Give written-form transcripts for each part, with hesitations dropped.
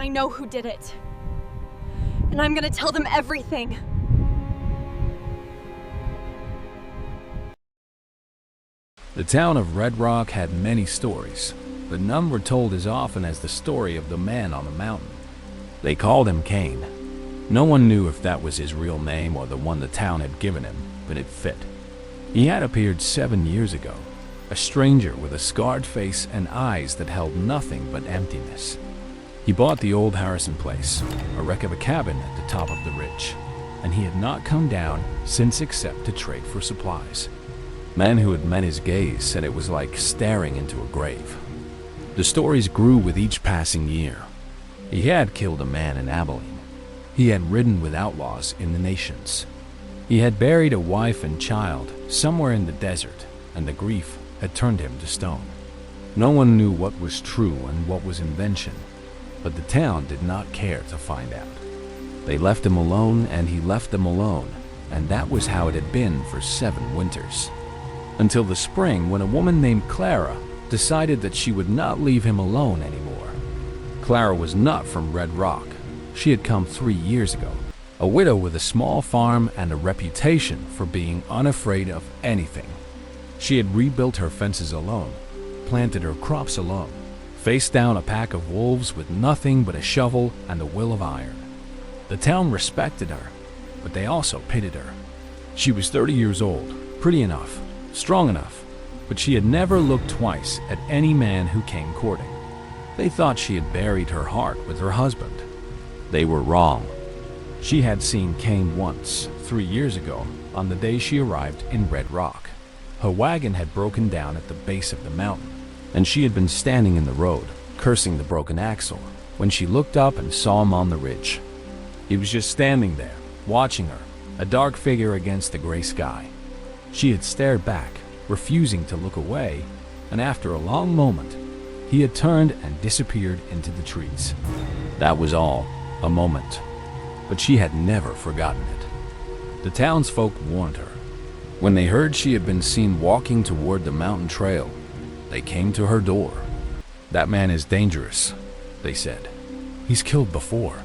I know who did it. And I'm gonna tell them everything. The town of Red Rock had many stories, but none were told as often as the story of the man on the mountain. They called him Cain. No one knew if that was his real name or the one the town had given him, but it fit. He had appeared 7 years ago, a stranger with a scarred face and eyes that held nothing but emptiness. He bought the old Harrison place, a wreck of a cabin at the top of the ridge, and he had not come down since except to trade for supplies. Men who had met his gaze said it was like staring into a grave. The stories grew with each passing year. He had killed a man in Abilene. He had ridden with outlaws in the nations. He had buried a wife and child somewhere in the desert, and the grief had turned him to stone. No one knew what was true and what was invention, but the town did not care to find out. They left him alone, and he left them alone, and that was how it had been for 7 winters. Until the spring, when a woman named Clara decided that she would not leave him alone anymore. Clara was not from Red Rock. She had come 3 years ago, a widow with a small farm and a reputation for being unafraid of anything. She had rebuilt her fences alone, planted her crops alone, faced down a pack of wolves with nothing but a shovel and a will of iron. The town respected her, but they also pitied her. She was 30 years old, pretty enough, strong enough, but she had never looked twice at any man who came courting. They thought she had buried her heart with her husband. They were wrong. She had seen Cain once, 3 years ago, on the day she arrived in Red Rock. Her wagon had broken down at the base of the mountain, and she had been standing in the road, cursing the broken axle, when she looked up and saw him on the ridge. He was just standing there, watching her, a dark figure against the gray sky. She had stared back, refusing to look away, and after a long moment, he had turned and disappeared into the trees. That was all, a moment, but she had never forgotten it. The townsfolk warned her. When they heard she had been seen walking toward the mountain trail, they came to her door. "That man is dangerous," they said. "He's killed before.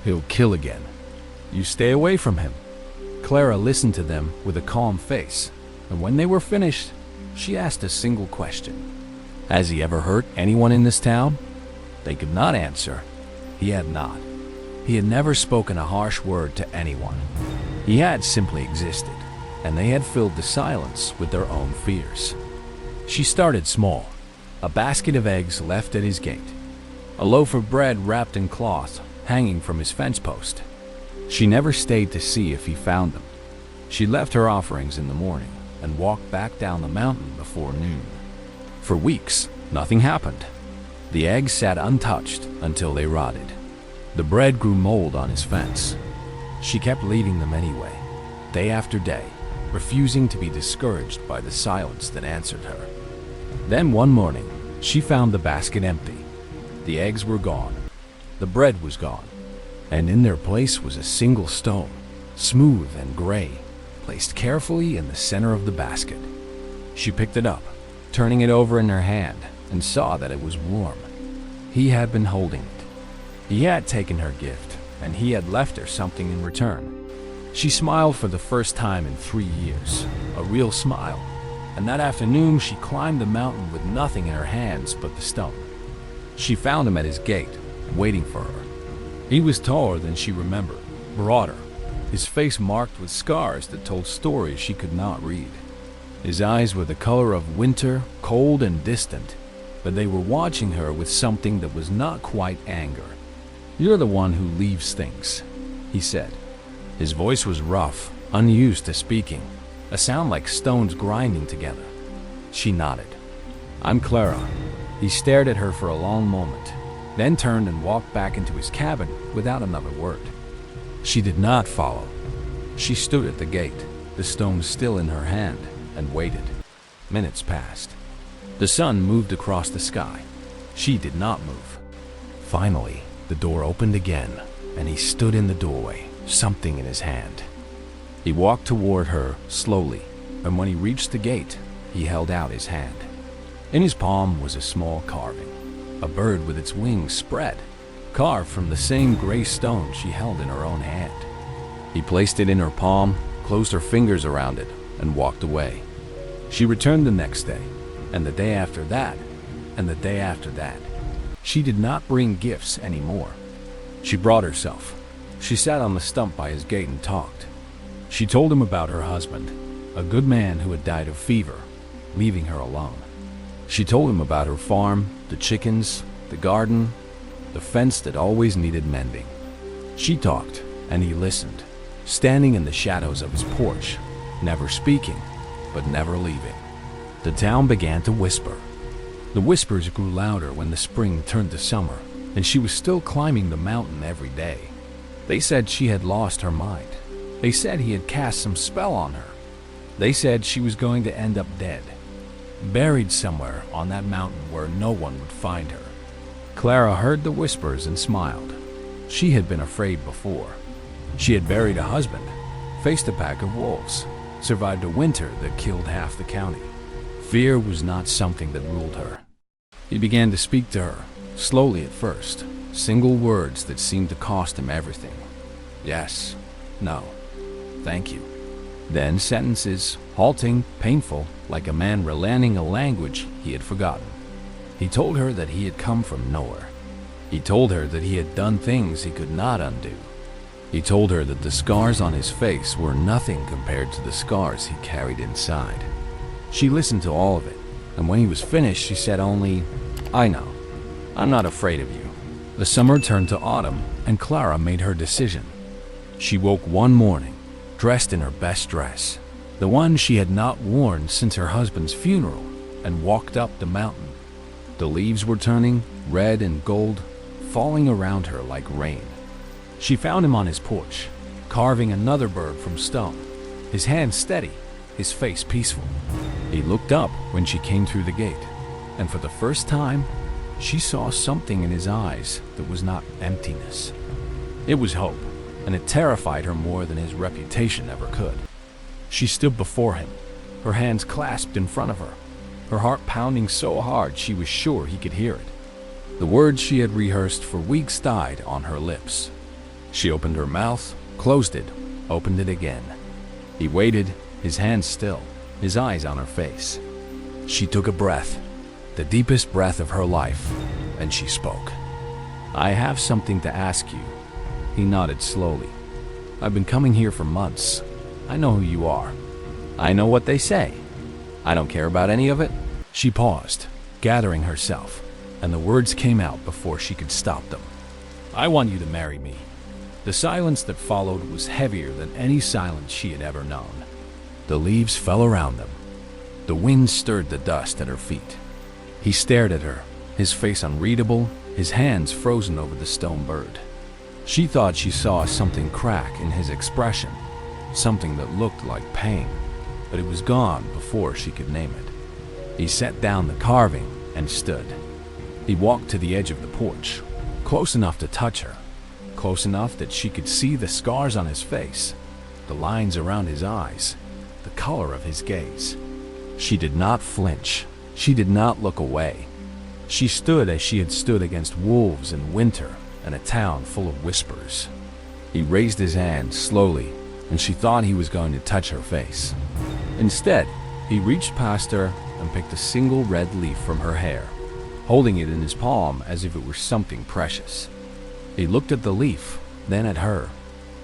He'll kill again. You stay away from him." Clara listened to them with a calm face, and when they were finished, she asked a single question. "Has he ever hurt anyone in this town?" They could not answer. He had not. He had never spoken a harsh word to anyone. He had simply existed, and they had filled the silence with their own fears. She started small, a basket of eggs left at his gate, a loaf of bread wrapped in cloth hanging from his fence post. She never stayed to see if he found them. She left her offerings in the morning and walked back down the mountain before noon. For weeks, nothing happened. The eggs sat untouched until they rotted. The bread grew mold on his fence. She kept leaving them anyway, day after day, refusing to be discouraged by the silence that answered her. Then one morning, she found the basket empty. The eggs were gone. The bread was gone. And in their place was a single stone, smooth and gray, placed carefully in the center of the basket. She picked it up, turning it over in her hand, and saw that it was warm. He had been holding it. He had taken her gift, and he had left her something in return. She smiled for the first time in 3 years, a real smile, and that afternoon she climbed the mountain with nothing in her hands but the stone. She found him at his gate, waiting for her. He was taller than she remembered, broader, his face marked with scars that told stories she could not read. His eyes were the color of winter, cold and distant, but they were watching her with something that was not quite anger. "You're the one who leaves things," he said. His voice was rough, unused to speaking, a sound like stones grinding together. She nodded. "I'm Clara." He stared at her for a long moment, then turned and walked back into his cabin without another word. She did not follow. She stood at the gate, the stone still in her hand, and waited. Minutes passed. The sun moved across the sky. She did not move. Finally, the door opened again, and he stood in the doorway, something in his hand. He walked toward her slowly, and when he reached the gate, he held out his hand. In his palm was a small carving, a bird with its wings spread. carved from the same gray stone she held in her own hand. He placed it in her palm, closed her fingers around it, and walked away. She returned the next day, and the day after that, and the day after that. She did not bring gifts anymore. She brought herself. She sat on the stump by his gate and talked. She told him about her husband, a good man who had died of fever, leaving her alone. She told him about her farm, the chickens, the garden, the fence that always needed mending. She talked, and he listened, standing in the shadows of his porch, never speaking, but never leaving. The town began to whisper. The whispers grew louder when the spring turned to summer, and she was still climbing the mountain every day. They said she had lost her mind. They said he had cast some spell on her. They said she was going to end up dead, buried somewhere on that mountain where no one would find her. Clara heard the whispers and smiled. She had been afraid before. She had buried a husband, faced a pack of wolves, survived a winter that killed half the county. Fear was not something that ruled her. He began to speak to her, slowly at first, single words that seemed to cost him everything. Yes, no, thank you. Then sentences, halting, painful, like a man relearning a language he had forgotten. He told her that he had come from nowhere. He told her that he had done things he could not undo. He told her that the scars on his face were nothing compared to the scars he carried inside. She listened to all of it, and when he was finished, she said only, "I know. I'm not afraid of you." The summer turned to autumn, and Clara made her decision. She woke one morning, dressed in her best dress, the one she had not worn since her husband's funeral, and walked up the mountain. The leaves were turning, red and gold, falling around her like rain. She found him on his porch, carving another bird from stone, his hand steady, his face peaceful. He looked up when she came through the gate, and for the first time, she saw something in his eyes that was not emptiness. It was hope, and it terrified her more than his reputation ever could. She stood before him, her hands clasped in front of her heart pounding so hard she was sure he could hear it. The words she had rehearsed for weeks died on her lips. She opened her mouth, closed it, opened it again. He waited, his hands still, his eyes on her face. She took a breath, the deepest breath of her life, and she spoke. "I have something to ask you." He nodded slowly. "I've been coming here for months. I know who you are. I know what they say. I don't care about any of it." She paused, gathering herself, and the words came out before she could stop them. "I want you to marry me." The silence that followed was heavier than any silence she had ever known. The leaves fell around them. The wind stirred the dust at her feet. He stared at her, his face unreadable, his hands frozen over the stone bird. She thought she saw something crack in his expression, something that looked like pain, but it was gone before she could name it. He set down the carving and stood. He walked to the edge of the porch, close enough to touch her, close enough that she could see the scars on his face, the lines around his eyes, the color of his gaze. She did not flinch. She did not look away. She stood as she had stood against wolves in winter and a town full of whispers. He raised his hand slowly, and she thought he was going to touch her face. Instead, he reached past her and picked a single red leaf from her hair, holding it in his palm as if it were something precious. He looked at the leaf, then at her,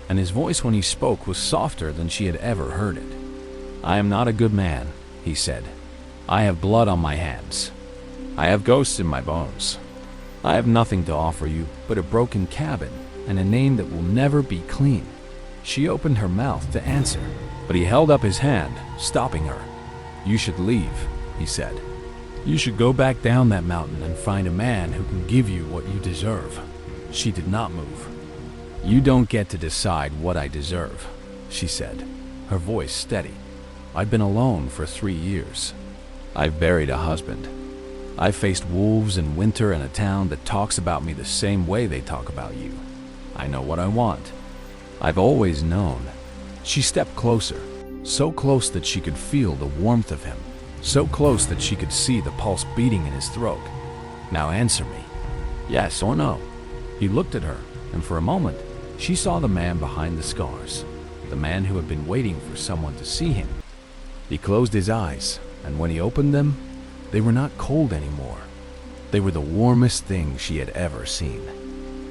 and his voice when he spoke was softer than she had ever heard it. "I am not a good man," he said. "I have blood on my hands. I have ghosts in my bones. I have nothing to offer you but a broken cabin and a name that will never be clean." She opened her mouth to answer, but he held up his hand, stopping her. "You should leave," he said. "You should go back down that mountain and find a man who can give you what you deserve." She did not move. "You don't get to decide what I deserve," she said, her voice steady. "I've been alone for 3 years. I've buried a husband. I've faced wolves in winter in a town that talks about me the same way they talk about you. I know what I want. I've always known." She stepped closer, so close that she could feel the warmth of him, so close that she could see the pulse beating in his throat. "Now answer me. Yes or no?" He looked at her, and for a moment, she saw the man behind the scars, the man who had been waiting for someone to see him. He closed his eyes, and when he opened them, they were not cold anymore. They were the warmest thing she had ever seen.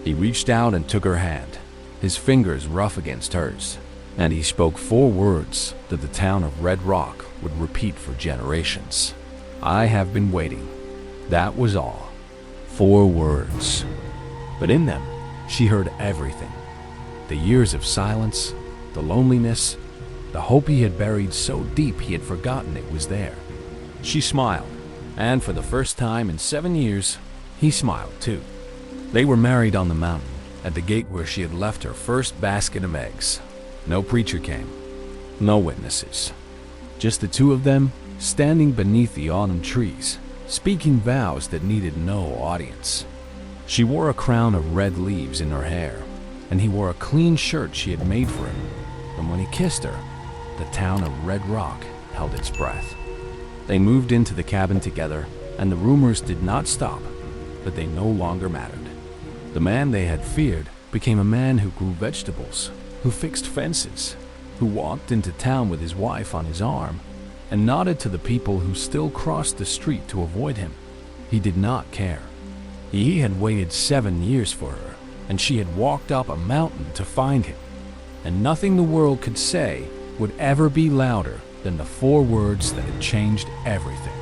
He reached out and took her hand, his fingers rough against hers, and he spoke 4 words that the town of Red Rock would repeat for generations. I have been waiting. That was all. 4 words. But in them, she heard everything. The years of silence, the loneliness, the hope he had buried so deep he had forgotten it was there. She smiled, and for the first time in 7 years, he smiled too. They were married on the mountain, at the gate where she had left her first basket of eggs. No preacher came, no witnesses. Just the 2 of them, standing beneath the autumn trees, speaking vows that needed no audience. She wore a crown of red leaves in her hair, and he wore a clean shirt she had made for him. And when he kissed her, the town of Red Rock held its breath. They moved into the cabin together, and the rumors did not stop, but they no longer mattered. The man they had feared became a man who grew vegetables, who fixed fences, who walked into town with his wife on his arm, and nodded to the people who still crossed the street to avoid him. He did not care. He had waited 7 years for her, and she had walked up a mountain to find him. And nothing the world could say would ever be louder than the 4 words that had changed everything.